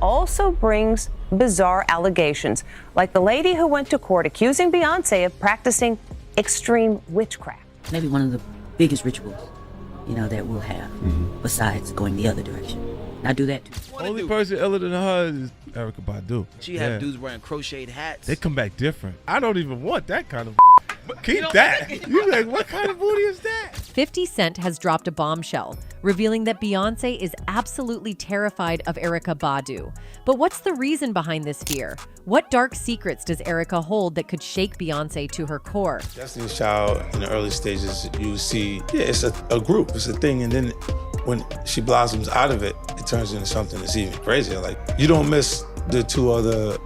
also brings bizarre allegations, like the lady who went to court accusing Beyonce of practicing extreme witchcraft. Maybe one of the biggest rituals, that we'll have, besides going the other direction. I do that too. Only person iller than her is Erykah Badu. She have dudes wearing crocheted hats. They come back different. I don't even want that kind of. Keep that. You like, what kind of booty is that? 50 Cent has dropped a bombshell, revealing that Beyonce is absolutely terrified of Erykah Badu. But what's the reason behind this fear? What dark secrets does Erykah hold that could shake Beyonce to her core? Destiny's Child, in the early stages, you see, it's a group, it's a thing, and then when she blossoms out of it, it turns into something that's even crazier. Like, you don't miss the two other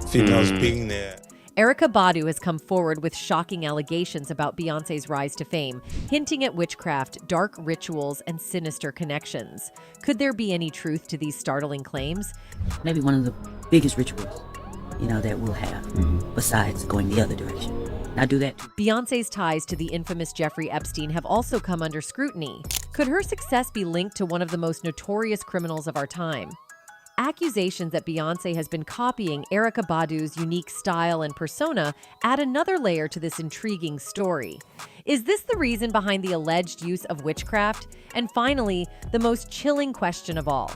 females being there. Erykah Badu has come forward with shocking allegations about Beyonce's rise to fame, hinting at witchcraft, dark rituals, and sinister connections. Could there be any truth to these startling claims? Maybe one of the biggest rituals, that we'll have, besides going the other direction. I do that too. Beyonce's ties to the infamous Jeffrey Epstein have also come under scrutiny. Could her success be linked to one of the most notorious criminals of our time? Accusations that Beyonce has been copying Erykah Badu's unique style and persona add another layer to this intriguing story. Is this the reason behind the alleged use of witchcraft? And finally, the most chilling question of all: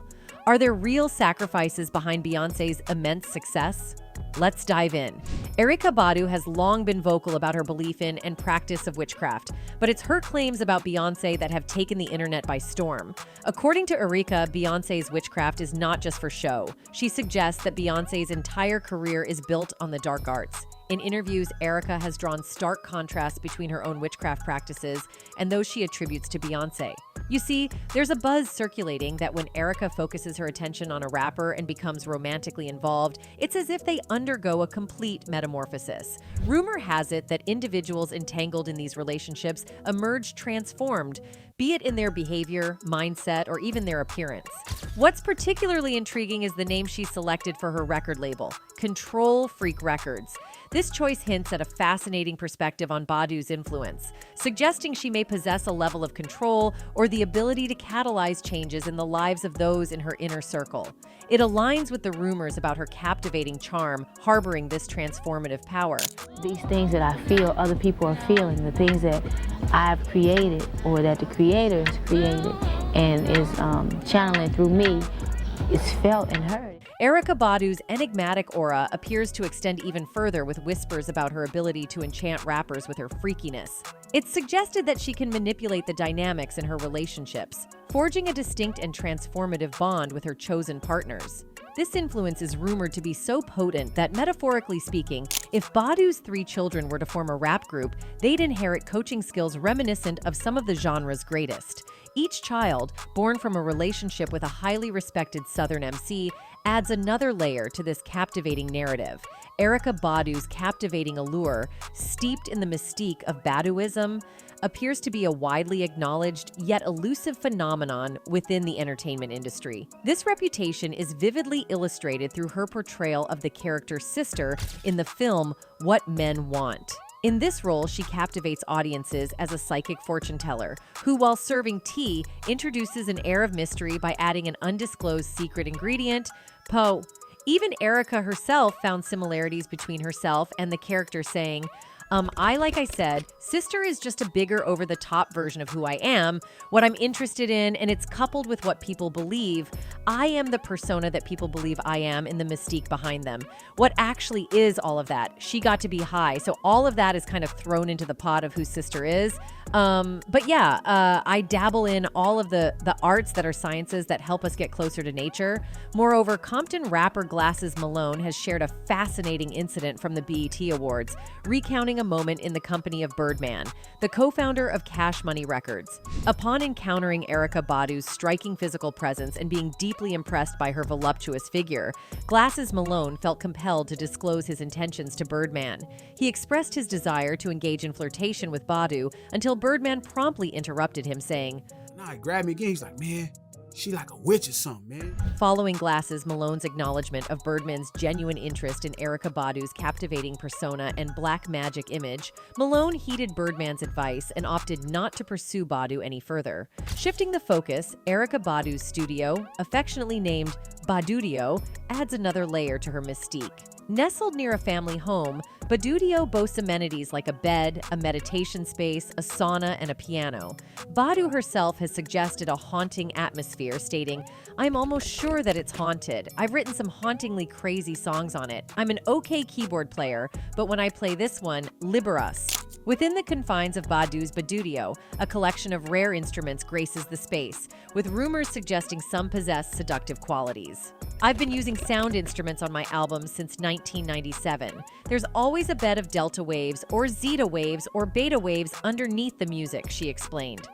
are there real sacrifices behind Beyonce's immense success? Let's dive in. Erykah Badu has long been vocal about her belief in and practice of witchcraft, but it's her claims about Beyonce that have taken the internet by storm. According to Erykah, Beyonce's witchcraft is not just for show. She suggests that Beyonce's entire career is built on the dark arts. In interviews, Erykah has drawn stark contrasts between her own witchcraft practices and those she attributes to Beyonce. You see, there's a buzz circulating that when Erykah focuses her attention on a rapper and becomes romantically involved, it's as if they undergo a complete metamorphosis. Rumor has it that individuals entangled in these relationships emerge transformed, be it in their behavior, mindset, or even their appearance. What's particularly intriguing is the name she selected for her record label, Control Freak Records. This choice hints at a fascinating perspective on Badu's influence, suggesting she may possess a level of control or the ability to catalyze changes in the lives of those in her inner circle. It aligns with the rumors about her captivating charm, harboring this transformative power. These things that I feel other people are feeling, the things that I've created or that the Creator has created and is channeling through me, is felt and heard. Erykah Badu's enigmatic aura appears to extend even further, with whispers about her ability to enchant rappers with her freakiness. It's suggested that she can manipulate the dynamics in her relationships, forging a distinct and transformative bond with her chosen partners. This influence is rumored to be so potent that, metaphorically speaking, if Badu's 3 children were to form a rap group, they'd inherit coaching skills reminiscent of some of the genre's greatest. Each child, born from a relationship with a highly respected Southern MC, adds another layer to this captivating narrative. Erykah Badu's captivating allure, steeped in the mystique of Baduism, appears to be a widely acknowledged yet elusive phenomenon within the entertainment industry. This reputation is vividly illustrated through her portrayal of the character Sister in the film What Men Want. In this role, she captivates audiences as a psychic fortune teller who, while serving tea, introduces an air of mystery by adding an undisclosed secret ingredient, Poe. Even Erykah herself found similarities between herself and the character, saying, like I said, Sister is just a bigger over-the-top version of who I am, what I'm interested in, and it's coupled with what people believe. I am the persona that people believe I am and the mystique behind them. What actually is all of that? She got to be high, so all of that is kind of thrown into the pot of who Sister is. I dabble in all of the arts that are sciences that help us get closer to nature. Moreover, Compton rapper Glasses Malone has shared a fascinating incident from the BET Awards, recounting a moment in the company of Birdman, the co-founder of Cash Money Records. Upon encountering Erykah Badu's striking physical presence and being deeply impressed by her voluptuous figure, Glasses Malone felt compelled to disclose his intentions to Birdman. He expressed his desire to engage in flirtation with Badu until Birdman promptly interrupted him, saying, Nah, he grabbed me again. He's like, man, She like a witch or something, man. Following Glass's Malone's acknowledgement of Birdman's genuine interest in Erykah Badu's captivating persona and black magic image, Malone heeded Birdman's advice and opted not to pursue Badu any further. Shifting the focus, Erykah Badu's studio, affectionately named Badudio, adds another layer to her mystique. Nestled near a family home, Badudio boasts amenities like a bed, a meditation space, a sauna, and a piano. Badu herself has suggested a haunting atmosphere, stating, "I'm almost sure that it's haunted. I've written some hauntingly crazy songs on it. I'm an okay keyboard player, but when I play this one, liber us." Within the confines of Badu's Badudio, a collection of rare instruments graces the space, with rumors suggesting some possess seductive qualities. "I've been using sound instruments on my albums since 1997. There's always a bed of delta waves or zeta waves or beta waves underneath the music," she explained.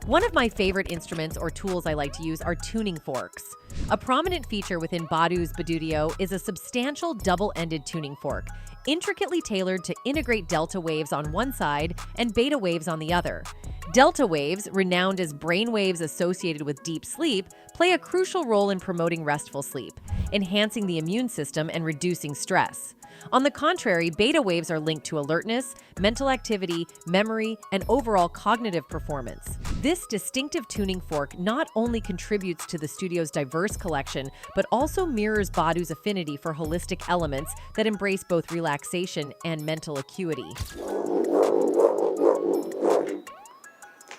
One of my favorite instruments or tools I like to use are tuning forks. A prominent feature within Badu's Badudio is a substantial double-ended tuning fork, intricately tailored to integrate delta waves on one side and beta waves on the other. Delta waves, renowned as brain waves associated with deep sleep, play a crucial role in promoting restful sleep, enhancing the immune system and reducing stress. On the contrary, beta waves are linked to alertness, mental activity, memory, and overall cognitive performance. This distinctive tuning fork not only contributes to the studio's diverse collection, but also mirrors Badu's affinity for holistic elements that embrace both relaxation and mental acuity.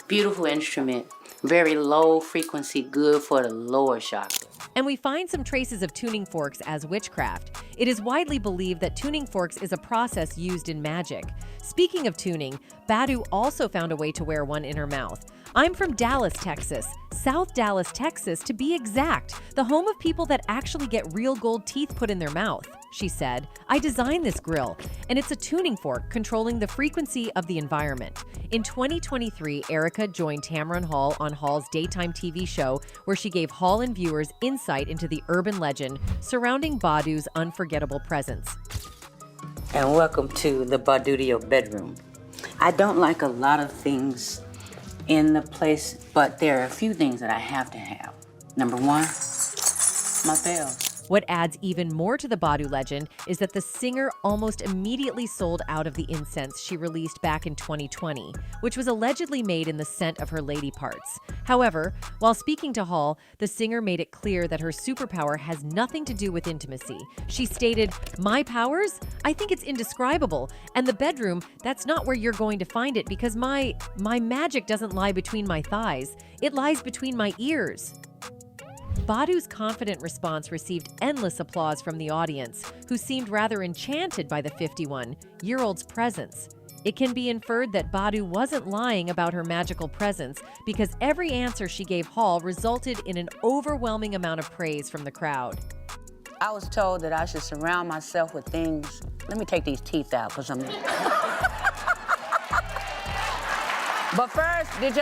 Beautiful instrument, very low frequency, good for the lower chakra. And we find some traces of tuning forks as witchcraft. It is widely believed that tuning forks is a process used in magic. Speaking of tuning, Badu also found a way to wear one in her mouth. "I'm from Dallas, Texas, South Dallas, Texas to be exact, the home of people that actually get real gold teeth put in their mouth," she said. "I designed this grill, and it's a tuning fork controlling the frequency of the environment." In 2023, Erykah joined Tamron Hall on Hall's daytime TV show, where she gave Hall and viewers insight into the urban legend surrounding Badu's unforgettable presence. And welcome to the Badudio bedroom. I don't like a lot of things in the place, but there are a few things that I have to have. Number one, my bells. What adds even more to the Badu legend is that the singer almost immediately sold out of the incense she released back in 2020, which was allegedly made in the scent of her lady parts. However, while speaking to Hall, the singer made it clear that her superpower has nothing to do with intimacy. She stated, "My powers? I think it's indescribable. And the bedroom, that's not where you're going to find it, because my magic doesn't lie between my thighs. It lies between my ears." Badu's confident response received endless applause from the audience, who seemed rather enchanted by the 51-year-old's presence. It can be inferred that Badu wasn't lying about her magical presence, because every answer she gave Hall resulted in an overwhelming amount of praise from the crowd. I was told that I should surround myself with things. Let me take these teeth out for some. But first, did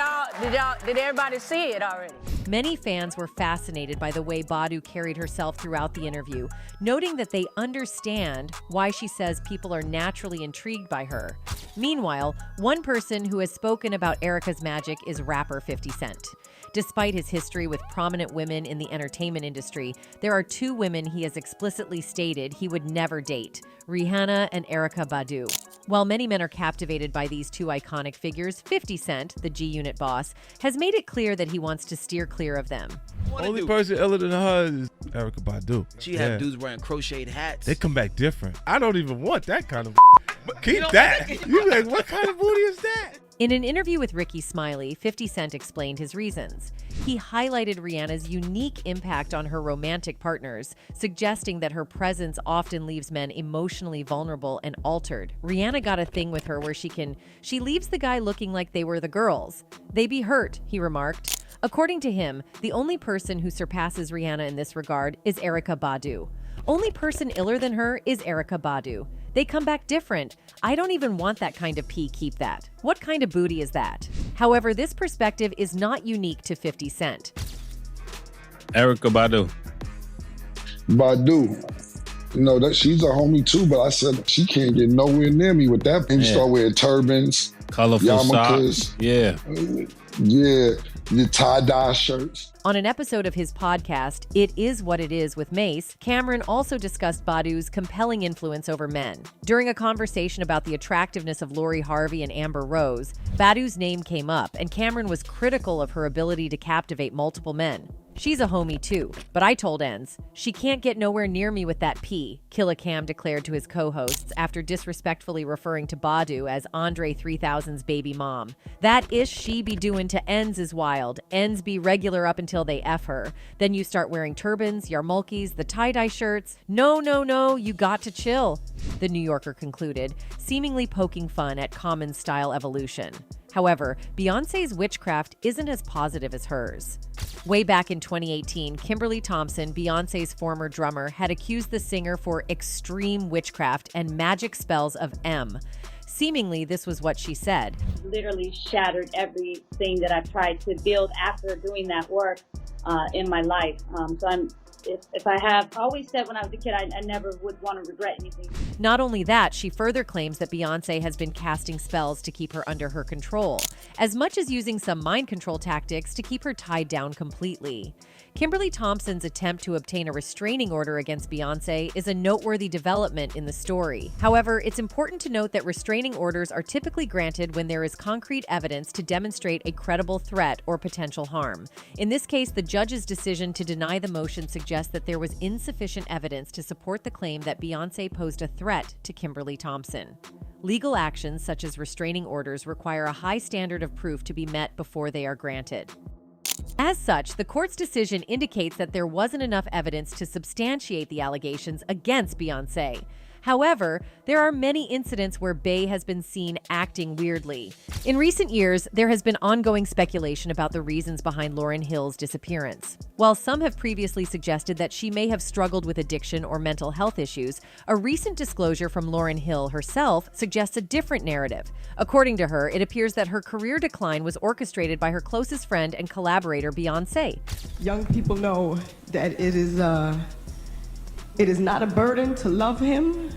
everybody see it already? Many fans were fascinated by the way Badu carried herself throughout the interview, noting that they understand why she says people are naturally intrigued by her. Meanwhile, one person who has spoken about Erykah's magic is rapper 50 Cent. Despite his history with prominent women in the entertainment industry, there are two women he has explicitly stated he would never date: Rihanna and Erykah Badu. While many men are captivated by these two iconic figures, 50 Cent, the G-Unit boss, has made it clear that he wants to steer clear of them. Only person iller than her is Erykah Badu. She have dudes wearing crocheted hats. They come back different. I don't even want that kind of. Keep that. You like, what kind of booty is that? In an interview with Ricky Smiley, 50 Cent explained his reasons. He highlighted Rihanna's unique impact on her romantic partners, suggesting that her presence often leaves men emotionally vulnerable and altered. Rihanna got a thing with her where she leaves the guy looking like they were the girls. They be hurt, he remarked. According to him, the only person who surpasses Rihanna in this regard is Erykah Badu. Only person iller than her is Erykah Badu. They come back different. I don't even want that kind of pee, keep that. What kind of booty is that? However, this perspective is not unique to 50 Cent. Erykah Badu. You know, that she's a homie too, but I said she can't get nowhere near me with that. And you start wearing turbans, colorful yarmulkes. socks. Yeah. Yeah. the tie-dye shirts. On an episode of his podcast, It Is What It Is with Mace, Cameron also discussed Badu's compelling influence over men. During a conversation about the attractiveness of Lori Harvey and Amber Rose, Badu's name came up, and Cameron was critical of her ability to captivate multiple men. She's a homie too, but I told Enz, she can't get nowhere near me with that pee, Killa Cam declared to his co-hosts after disrespectfully referring to Badu as Andre 3000's baby mom. That ish she be doing to Enz is wild. Enz be regular up until they F her. Then you start wearing turbans, yarmulkes, the tie-dye shirts. No, you got to chill, the New Yorker concluded, seemingly poking fun at Common's style evolution. However, Beyonce's Witchcraft isn't as positive as hers. Way back in 2018, Kimberly Thompson, Beyonce's former drummer, had accused the singer for extreme witchcraft and magic spells of M. Seemingly, this was what she said. Literally shattered everything that I've tried to build after doing that work in my life. If I have always said when I was a kid, I never would want to regret anything. Not only that, she further claims that Beyonce has been casting spells to keep her under her control, as much as using some mind control tactics to keep her tied down completely. Kimberly Thompson's attempt to obtain a restraining order against Beyonce is a noteworthy development in the story. However, it's important to note that restraining orders are typically granted when there is concrete evidence to demonstrate a credible threat or potential harm. In this case, the judge's decision to deny the motion suggests that there was insufficient evidence to support the claim that Beyonce posed a threat to Kimberly Thompson. Legal actions such as restraining orders require a high standard of proof to be met before they are granted. As such, the court's decision indicates that there wasn't enough evidence to substantiate the allegations against Beyonce. However, there are many incidents where Bey has been seen acting weirdly. In recent years, there has been ongoing speculation about the reasons behind Lauryn Hill's disappearance. While some have previously suggested that she may have struggled with addiction or mental health issues, a recent disclosure from Lauryn Hill herself suggests a different narrative. According to her, it appears that her career decline was orchestrated by her closest friend and collaborator, Beyonce. Young people know that it is not a burden to love him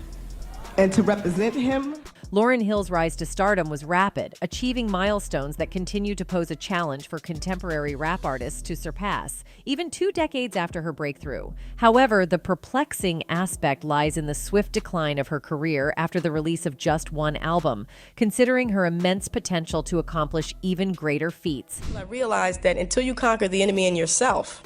and to represent him. Lauryn Hill's rise to stardom was rapid, achieving milestones that continue to pose a challenge for contemporary rap artists to surpass, even 2 decades after her breakthrough. However, the perplexing aspect lies in the swift decline of her career after the release of just one album, considering her immense potential to accomplish even greater feats. I realized that until you conquer the enemy in yourself,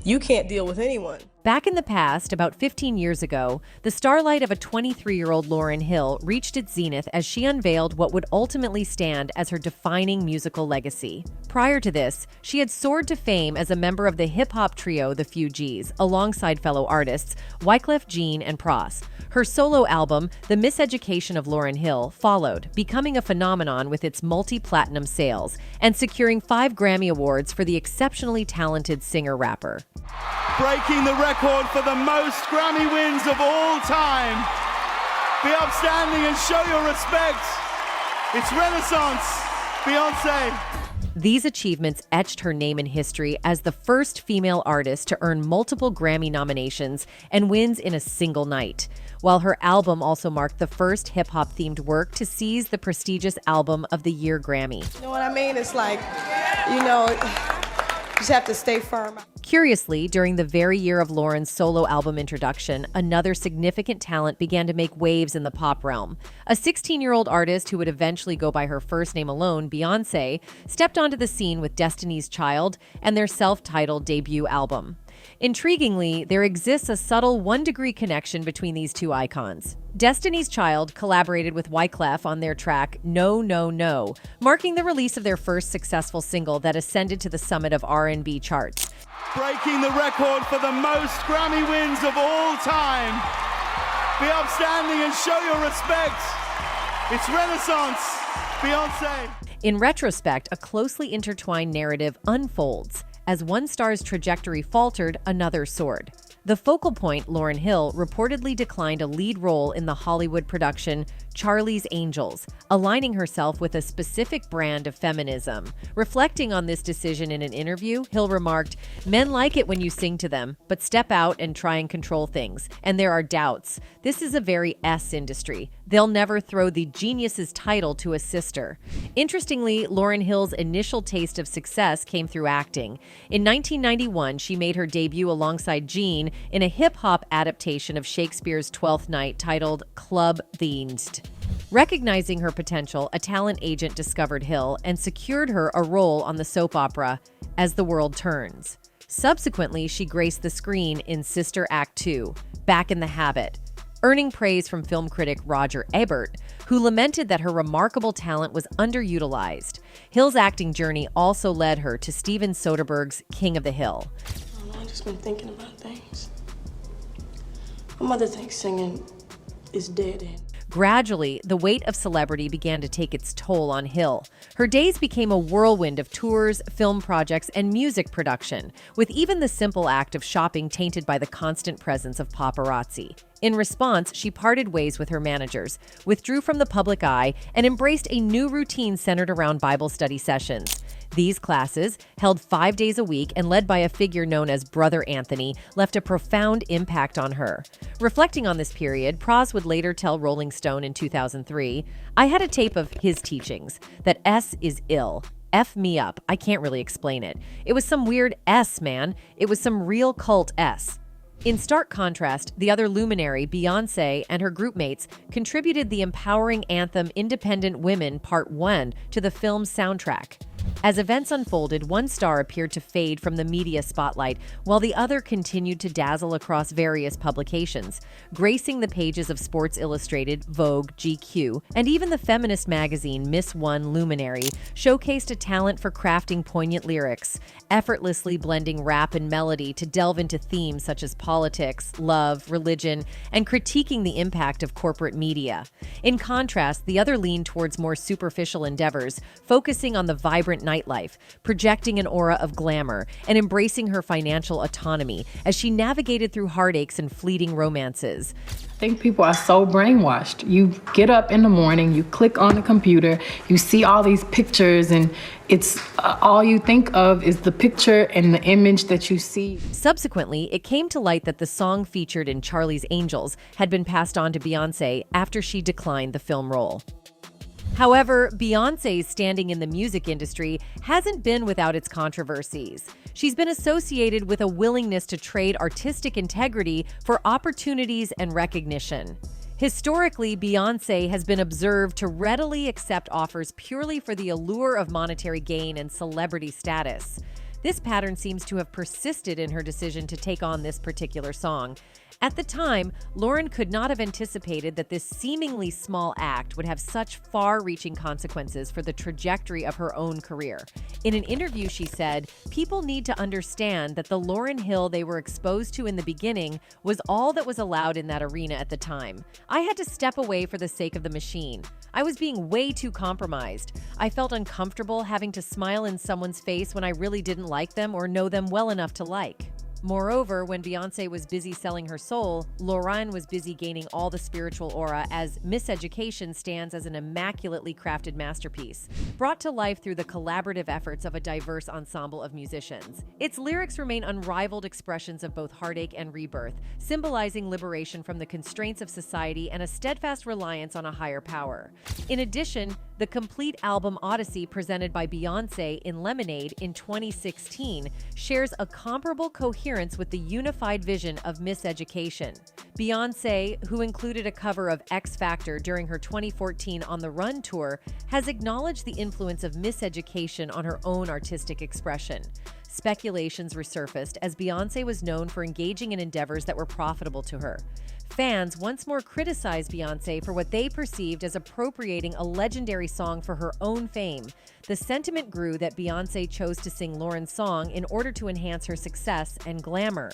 you can't deal with anyone. Back in the past, about 15 years ago, the starlight of a 23-year-old Lauryn Hill reached its zenith as she unveiled what would ultimately stand as her defining musical legacy. Prior to this, she had soared to fame as a member of the hip-hop trio The Fugees, alongside fellow artists Wyclef Jean and Pras. Her solo album, The Miseducation of Lauryn Hill, followed, becoming a phenomenon with its multi-platinum sales and securing 5 Grammy Awards for the exceptionally talented singer-rapper. Breaking the record for the most Grammy wins of all time. Be upstanding and show your respect. It's Renaissance, Beyonce. These achievements etched her name in history as the first female artist to earn multiple Grammy nominations and wins in a single night, while her album also marked the first hip-hop themed work to seize the prestigious Album of the Year Grammy. You know what I mean? It's like, you just have to stay firm. Curiously, during the very year of Lauryn's solo album introduction, another significant talent began to make waves in the pop realm. A 16-year-old artist who would eventually go by her first name alone, Beyonce, stepped onto the scene with Destiny's Child and their self-titled debut album. Intriguingly, there exists a subtle 1-degree connection between these two icons. Destiny's Child collaborated with Wyclef on their track No, No, No, marking the release of their first successful single that ascended to the summit of R&B charts. Breaking the record for the most Grammy wins of all time. Be upstanding and show your respect. It's Renaissance, Beyonce. In retrospect, a closely intertwined narrative unfolds. As one star's trajectory faltered, another soared. The focal point, Lauryn Hill, reportedly declined a lead role in the Hollywood production Charlie's Angels, aligning herself with a specific brand of feminism. Reflecting on this decision in an interview, Hill remarked, "Men like it when you sing to them, but step out and try and control things. And there are doubts. This is a very S industry. They'll never throw the genius's title to a sister. Interestingly, Lauryn Hill's initial taste of success came through acting. In 1991, she made her debut alongside Jean in a hip-hop adaptation of Shakespeare's Twelfth Night titled Club Themed. Recognizing her potential, a talent agent discovered Hill and secured her a role on the soap opera As the World Turns. Subsequently, she graced the screen in Sister Act 2, Back in the Habit, earning praise from film critic Roger Ebert, who lamented that her remarkable talent was underutilized. Hill's acting journey also led her to Steven Soderbergh's King of the Hill. I've just been thinking about things. My mother thinks singing is dead end. Gradually, the weight of celebrity began to take its toll on Hill. Her days became a whirlwind of tours, film projects, and music production, with even the simple act of shopping tainted by the constant presence of paparazzi. In response, she parted ways with her managers, withdrew from the public eye, and embraced a new routine centered around Bible study sessions. These classes, held 5 days a week and led by a figure known as Brother Anthony, left a profound impact on her. Reflecting on this period, Pras would later tell Rolling Stone in 2003, "I had a tape of his teachings, that S is ill. F me up. I can't really explain it. It was some weird S, man. It was some real cult S." In stark contrast, the other luminary, Beyonce, and her groupmates contributed the empowering anthem Independent Women Part 1 to the film's soundtrack. As events unfolded, one star appeared to fade from the media spotlight, while the other continued to dazzle across various publications, gracing the pages of Sports Illustrated, Vogue, GQ, and even the feminist magazine Miss One Luminary showcased a talent for crafting poignant lyrics, effortlessly blending rap and melody to delve into themes such as politics, love, religion, and critiquing the impact of corporate media. In contrast, the other leaned towards more superficial endeavors, focusing on the vibrant nightlife, projecting an aura of glamour, and embracing her financial autonomy as she navigated through heartaches and fleeting romances. I think people are so brainwashed. You get up in the morning, you click on the computer, you see all these pictures, and it's all you think of is the picture and the image that you see. Subsequently, it came to light that the song featured in Charlie's Angels had been passed on to Beyonce after she declined the film role. However, Beyonce's standing in the music industry hasn't been without its controversies. She's been associated with a willingness to trade artistic integrity for opportunities and recognition. Historically, Beyonce has been observed to readily accept offers purely for the allure of monetary gain and celebrity status. This pattern seems to have persisted in her decision to take on this particular song. At the time, Lauryn could not have anticipated that this seemingly small act would have such far-reaching consequences for the trajectory of her own career. In an interview, she said, "People need to understand that the Lauryn Hill they were exposed to in the beginning was all that was allowed in that arena at the time. I had to step away for the sake of the machine. I was being way too compromised. I felt uncomfortable having to smile in someone's face when I really didn't like them or know them well enough to like." Moreover, when Beyonce was busy selling her soul, Lauryn was busy gaining all the spiritual aura as Miseducation stands as an immaculately crafted masterpiece, brought to life through the collaborative efforts of a diverse ensemble of musicians. Its lyrics remain unrivaled expressions of both heartache and rebirth, symbolizing liberation from the constraints of society and a steadfast reliance on a higher power. In addition, the complete album Odyssey, presented by Beyonce in Lemonade in 2016, shares a comparable coherence with the unified vision of Miseducation. Beyonce, who included a cover of X Factor during her 2014 On the Run tour, has acknowledged the influence of Miseducation on her own artistic expression. Speculations resurfaced as Beyonce was known for engaging in endeavors that were profitable to her. Fans once more criticized Beyonce for what they perceived as appropriating a legendary song for her own fame. The sentiment grew that Beyonce chose to sing Lauryn's song in order to enhance her success and glamour.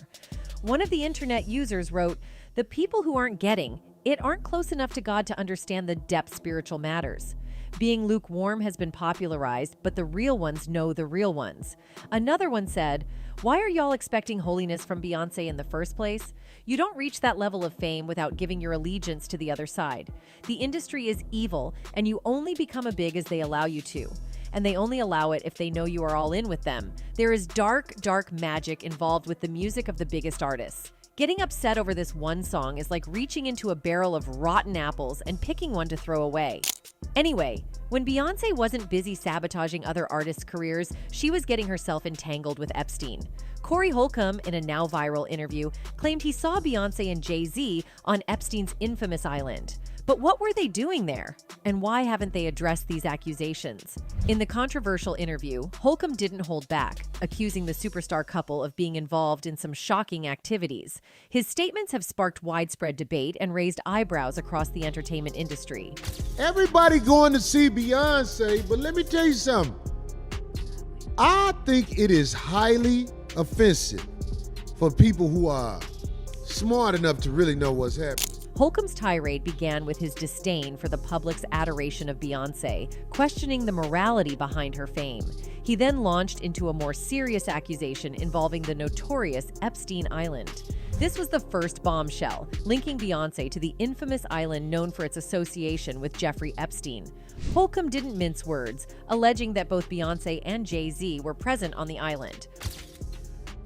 One of the internet users wrote, "The people who aren't getting it aren't close enough to God to understand the depth spiritual matters. Being lukewarm has been popularized, but the real ones know the real ones." Another one said, "Why are y'all expecting holiness from Beyonce in the first place? You don't reach that level of fame without giving your allegiance to the other side. The industry is evil, and you only become big as they allow you to. And they only allow it if they know you are all in with them. There is dark, dark magic involved with the music of the biggest artists. Getting upset over this one song is like reaching into a barrel of rotten apples and picking one to throw away. Anyway, when Beyonce wasn't busy sabotaging other artists' careers, she was getting herself entangled with Epstein. Corey Holcomb, in a now viral interview, claimed he saw Beyonce and Jay-Z on Epstein's infamous island. But what were they doing there? And why haven't they addressed these accusations? In the controversial interview, Holcomb didn't hold back, accusing the superstar couple of being involved in some shocking activities. His statements have sparked widespread debate and raised eyebrows across the entertainment industry. Everybody going to see Beyonce, but let me tell you something. I think it is highly offensive for people who are smart enough to really know what's happening. Holcomb's tirade began with his disdain for the public's adoration of Beyonce, questioning the morality behind her fame. He then launched into a more serious accusation involving the notorious Epstein Island. This was the first bombshell, linking Beyonce to the infamous island known for its association with Jeffrey Epstein. Holcomb didn't mince words, alleging that both Beyonce and Jay-Z were present on the island.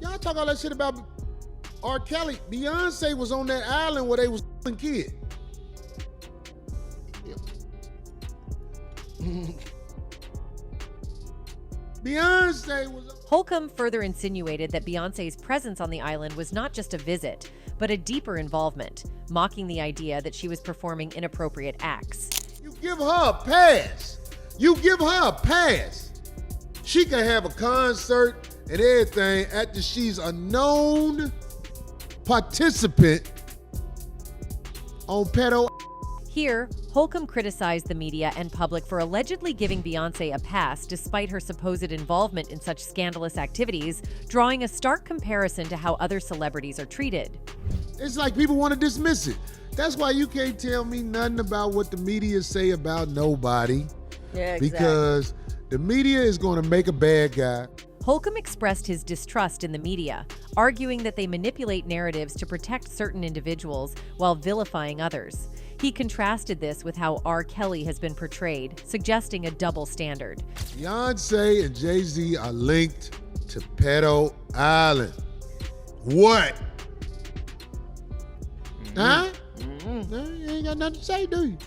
Y'all talk all that shit about R. Kelly. Beyonce was on that island where they was kids. Beyonce was... Holcomb further insinuated that Beyonce's presence on the island was not just a visit, but a deeper involvement, mocking the idea that she was performing inappropriate acts. You give her a pass. You give her a pass. She can have a concert and everything after she's a known participant on pedo. Here, Holcomb criticized the media and public for allegedly giving Beyonce a pass despite her supposed involvement in such scandalous activities, drawing a stark comparison to how other celebrities are treated. It's like people want to dismiss it. That's why you can't tell me nothing about what the media say about nobody. Yeah, exactly. Because the media is going to make a bad guy. Holcomb expressed his distrust in the media, arguing that they manipulate narratives to protect certain individuals while vilifying others. He contrasted this with how R. Kelly has been portrayed, suggesting a double standard. Beyonce and Jay-Z are linked to Pedo Island. What? Huh? You ain't got nothing to say, do you?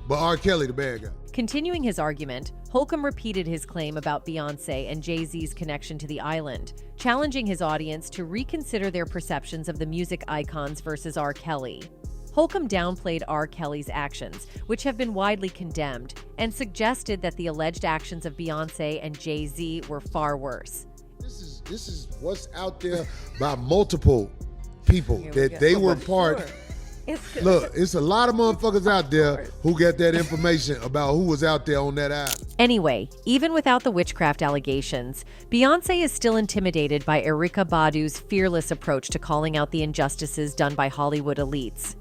But R. Kelly, the bad guy. Continuing his argument, Holcomb repeated his claim about Beyonce and Jay-Z's connection to the island, challenging his audience to reconsider their perceptions of the music icons versus R. Kelly. Holcomb downplayed R. Kelly's actions, which have been widely condemned, and suggested that the alleged actions of Beyonce and Jay-Z were far worse. This is what's out there by multiple people that they were part. Look, it's a lot of motherfuckers out there who get that information about who was out there on that island. Anyway, even without the witchcraft allegations, Beyonce is still intimidated by Erykah Badu's fearless approach to calling out the injustices done by Hollywood elites.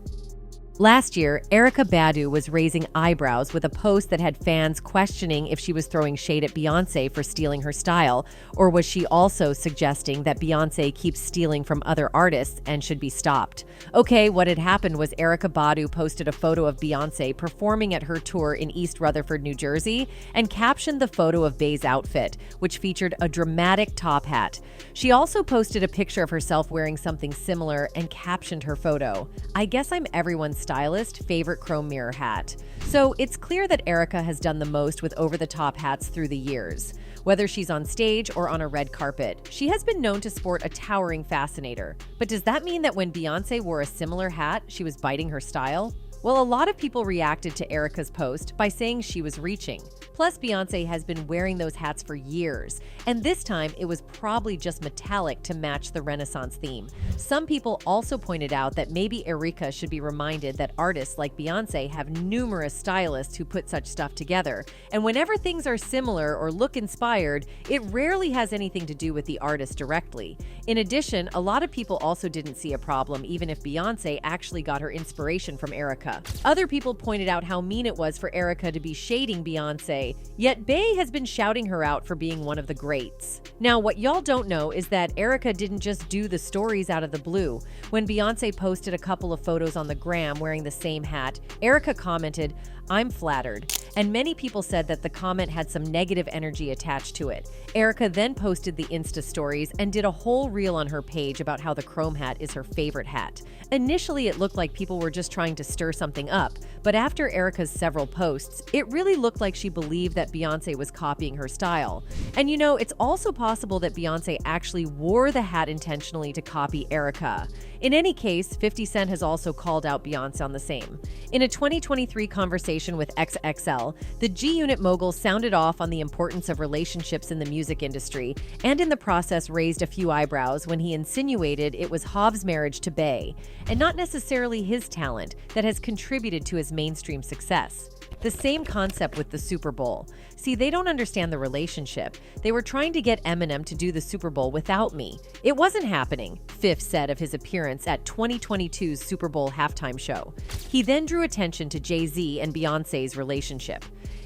Last year, Erykah Badu was raising eyebrows with a post that had fans questioning if she was throwing shade at Beyonce for stealing her style, or was she also suggesting that Beyonce keeps stealing from other artists and should be stopped? Okay, what had happened was Erykah Badu posted a photo of Beyonce performing at her tour in East Rutherford, New Jersey, and captioned the photo of Bey's outfit, which featured a dramatic top hat. She also posted a picture of herself wearing something similar and captioned her photo, "I guess I'm everyone's stylist favorite chrome mirror hat." So it's clear that Erykah has done the most with over-the-top hats through the years. Whether she's on stage or on a red carpet, she has been known to sport a towering fascinator. But does that mean that when Beyonce wore a similar hat, she was biting her style? Well, a lot of people reacted to Erykah's post by saying she was reaching. Plus, Beyonce has been wearing those hats for years, and this time it was probably just metallic to match the Renaissance theme. Some people also pointed out that maybe Erykah should be reminded that artists like Beyonce have numerous stylists who put such stuff together, and whenever things are similar or look inspired, it rarely has anything to do with the artist directly. In addition, a lot of people also didn't see a problem even if Beyonce actually got her inspiration from Erykah. Other people pointed out how mean it was for Erykah to be shading Beyonce, yet Bey has been shouting her out for being one of the greats. Now, what y'all don't know is that Erykah didn't just do the stories out of the blue. When Beyonce posted a couple of photos on the gram wearing the same hat, Erykah commented, I'm flattered. And many people said that the comment had some negative energy attached to it. Erykah then posted the Insta stories and did a whole reel on her page about how the chrome hat is her favorite hat. Initially, it looked like people were just trying to stir something up, but after Erykah's several posts, it really looked like she believed that Beyonce was copying her style. And you know, it's also possible that Beyonce actually wore the hat intentionally to copy Erykah. In any case, 50 Cent has also called out Beyonce on the same. In a 2023 conversation with XXL, the G-Unit mogul sounded off on the importance of relationships in the music industry, and in the process raised a few eyebrows when he insinuated it was Hov's marriage to Bey, and not necessarily his talent, that has contributed to his mainstream success. The same concept with the Super Bowl. See, they don't understand the relationship. They were trying to get Eminem to do the Super Bowl without me. It wasn't happening, Fifth said of his appearance at 2022's Super Bowl halftime show. He then drew attention to Jay-Z and Beyonce's relationship.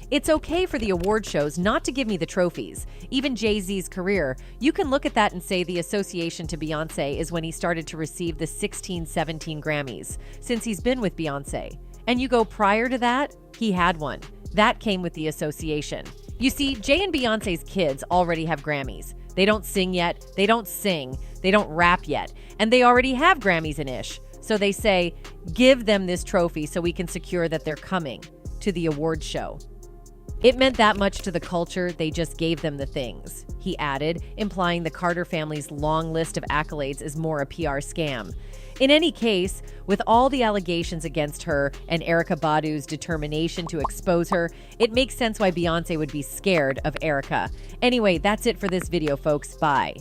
It's okay for the award shows not to give me the trophies. Even Jay-Z's career, you can look at that and say the association to Beyonce is when he started to receive the 16-17 Grammys, since he's been with Beyonce. And you go prior to that, he had one. That came with the association. You see, Jay and Beyonce's kids already have Grammys. They don't sing yet, they don't sing, they don't rap yet, and they already have Grammys and ish. So they say, give them this trophy so we can secure that they're coming to the award show. It meant that much to the culture, they just gave them the things, he added, implying the Carter family's long list of accolades is more a PR scam. In any case, with all the allegations against her and Erykah Badu's determination to expose her, it makes sense why Beyonce would be scared of Erykah. Anyway, that's it for this video, folks. Bye.